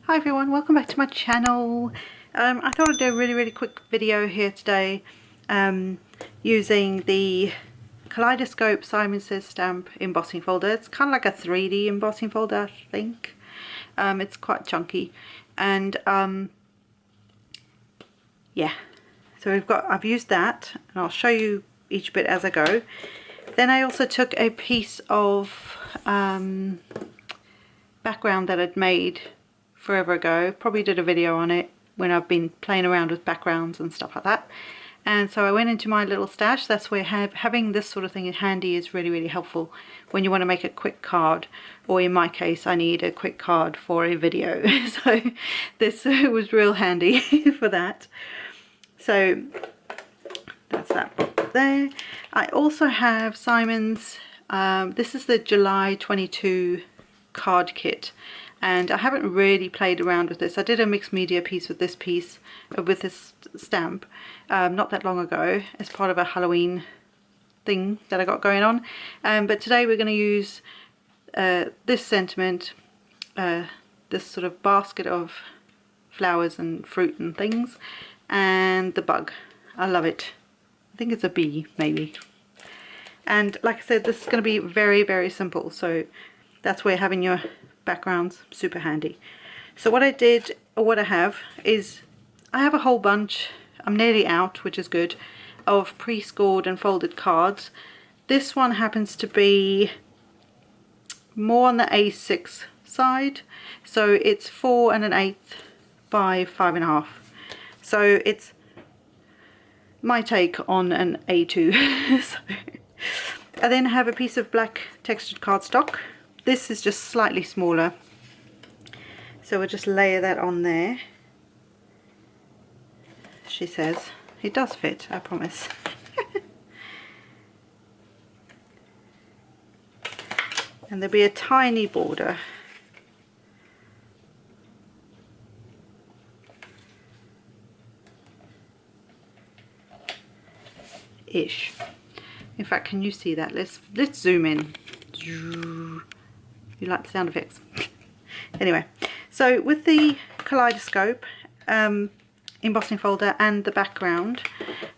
Hi everyone, welcome back to my channel. I thought I'd do a really quick video here today using the Kaleidoscope Simon Says stamp embossing folder. It's kind of like a 3D embossing folder, I think. It's quite chunky and yeah, so I've used that and I'll show you each bit as I go. Then I also took a piece of background that I'd made forever ago, probably did a video on it when I've been playing around with backgrounds and stuff like that. And so I went into my little stash. That's where having this sort of thing handy is really helpful when you want to make a quick card, or in my case I need a quick card for a video. So this was real handy for that. So that's that book there. I also have Simon's, this is the July 22 card kit. And I haven't really played around with this. I did a mixed media piece with this stamp not that long ago as part of a Halloween thing that I got going on. But today we're going to use this sentiment, this sort of basket of flowers and fruit and things, and the bug. I love it. I think it's a bee maybe. And like I said, this is going to be very simple. So that's where having your background's super handy. So what I did, or what I have, is I have a whole bunch, I'm nearly out, which is good, of pre-scored and folded cards. This one happens to be more on the A6 side, so it's 4 1/8 by 5.5. So it's my take on an A2. So I then have a piece of black textured cardstock. This is just slightly smaller, so we'll just layer that on there. She says it does fit, I promise. And there'll be a tiny border. Ish. In fact, can you see that? Let's zoom in. You like the sound effects. Anyway, so with the Kaleidoscope embossing folder and the background,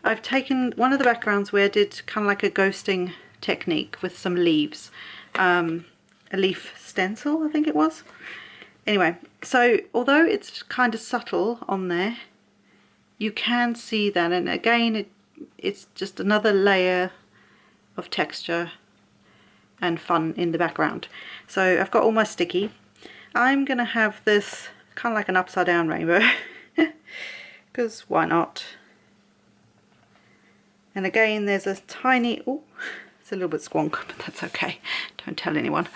I've taken one of the backgrounds where I did kind of like a ghosting technique with some leaves, a leaf stencil I think it was. Anyway, so although it's kind of subtle on there, you can see that, and again it's just another layer of texture and fun in the background. So I've got all my sticky. I'm gonna have this kind of like an upside down rainbow because why not? And again there's a tiny, oh, it's a little bit squonk, but that's okay, don't tell anyone.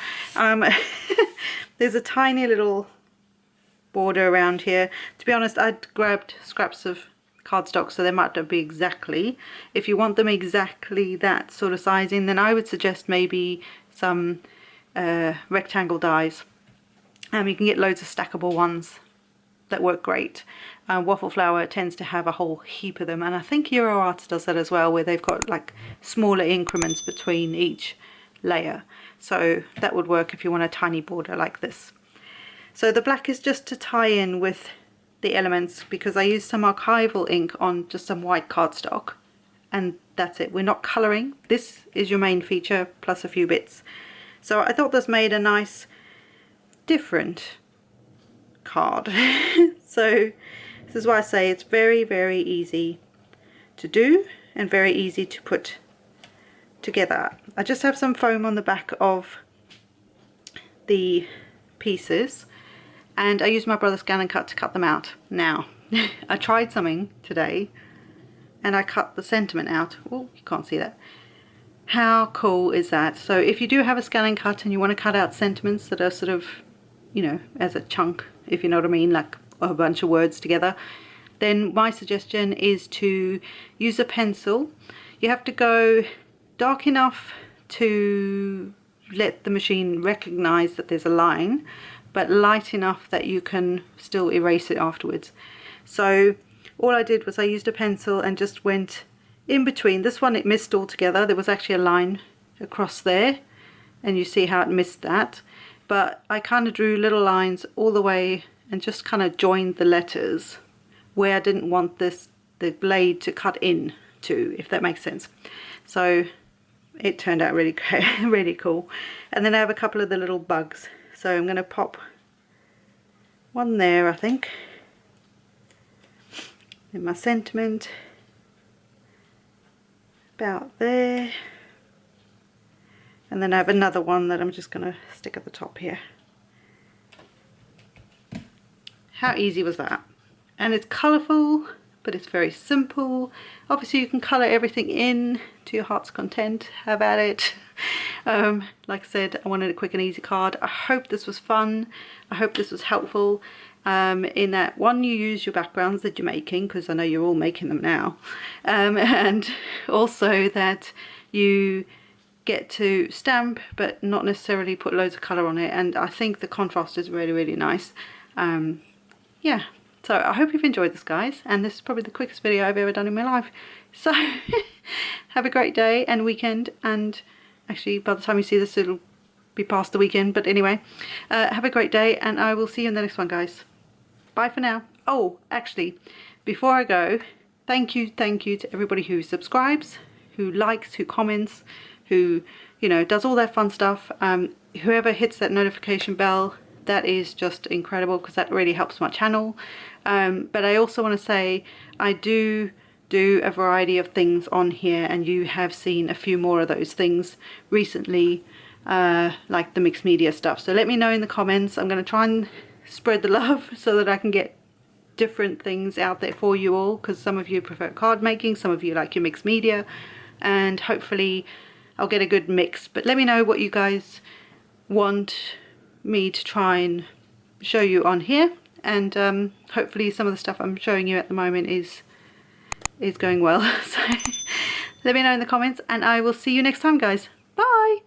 There's a tiny little border around here. To be honest, I'd grabbed scraps of cardstock, so they might not be exactly. If you want them exactly that sort of sizing, then I would suggest maybe some rectangle dies. You can get loads of stackable ones that work great. Waffle Flower tends to have a whole heap of them, and I think Euro Art does that as well, where they've got like smaller increments between each layer. So that would work if you want a tiny border like this. So the black is just to tie in with the elements, because I used some archival ink on just some white cardstock, and that's it. We're not colouring. This is your main feature plus a few bits. So I thought this made a nice different card. So this is why I say it's very easy to do and very easy to put together. I just have some foam on the back of the pieces, and I used my brother's Scan and Cut to cut them out. Now, I tried something today and I cut the sentiment out. Oh, you can't see that. How cool is that? So if you do have a Scan and Cut and you want to cut out sentiments that are sort of, you know, as a chunk, if you know what I mean, like a bunch of words together, then my suggestion is to use a pencil. You have to go dark enough to let the machine recognize that there's a line, but light enough that you can still erase it afterwards. So all I did was I used a pencil and just went in between. This one it missed altogether. There was actually a line across there, and you see how it missed that. But I kind of drew little lines all the way and just kind of joined the letters where I didn't want the blade to cut in to, if that makes sense. So it turned out really really cool. And then I have a couple of the little bugs, so I'm going to pop one there, I think, in my sentiment, about there, and then I have another one that I'm just going to stick at the top here. How easy was that? And it's colourful, but it's very simple. Obviously you can colour everything in to your heart's content. Have at it. Like I said, I wanted a quick and easy card. I hope this was fun. I hope this was helpful, in that, one, you use your backgrounds that you're making, because I know you're all making them now, and also that you get to stamp but not necessarily put loads of colour on it. And I think the contrast is really, really nice. Yeah, so I hope you've enjoyed this, guys, and this is probably the quickest video I've ever done in my life. So have a great day and weekend, and actually by the time you see this it'll be past the weekend, but anyway, have a great day, and I will see you in the next one, guys. Bye for now. Oh, actually, before I go, thank you to everybody who subscribes, who likes, who comments, who, you know, does all that fun stuff. Whoever hits that notification bell, that is just incredible, because that really helps my channel. But I also want to say I do a variety of things on here, and you have seen a few more of those things recently, like the mixed media stuff. So let me know in the comments. I'm going to try and spread the love so that I can get different things out there for you all, because some of you prefer card making, some of you like your mixed media, and hopefully I'll get a good mix. But let me know what you guys want me to try and show you on here, and hopefully some of the stuff I'm showing you at the moment is going well. So let me know in the comments, and I will see you next time, guys. Bye.